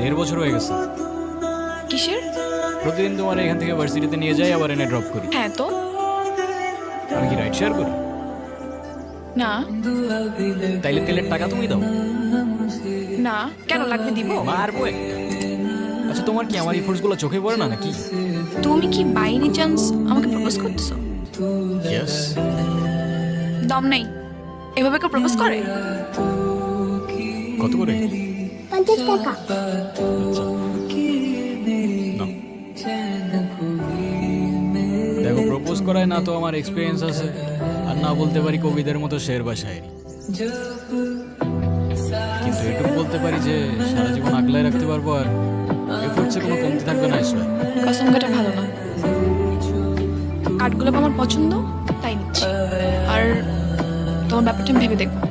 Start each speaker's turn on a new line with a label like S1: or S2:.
S1: 1.5 বছর হয়ে গেছে।
S2: কিসের?
S1: প্রতিদিন তোমার এখান থেকে ভার্সিটিতে নিয়ে যাই, আবার এনে ড্রপ করি।
S2: হ্যাঁ তো।
S1: আমি কি রাইড শেয়ার করি?
S2: না
S1: তাইলে তেলের টাকা তুমি দাও।
S2: না, কেন লাগবে দিব?
S1: মারবো একটা। আচ্ছা, তোমার কি আমার ইফোর্টসগুলো চোখে পড়ে না নাকি?
S2: তুমি কি বাই এনি চান্স আমাকে প্রপোজ করতেছো?
S1: ইয়েস।
S2: দম নাই, এভাবে কেউ প্রপোজ করে?
S1: কত করে?
S3: 50 টাকা।
S1: আচ্ছা, নাও। দেখো, প্রপোজ করায় না তো আমার এক্সপিরিয়েন্স আছে, আর না বলতে পারি কবিদের মতো শের বা শায়েরি, কিন্তু এটুকু বলতে পারি যে সারা জীবন আগলায় রাখতে পারবো, আর এফোর্টসে কোনো কমতি থাকবে না। ঈশ্বর
S2: কসম কাটা ভালো না। কাঠগুলো আমার পছন্দ, তাই নিচ্ছি। আর তোমার ব্যাপারটা আমি ভেবে দেখবো।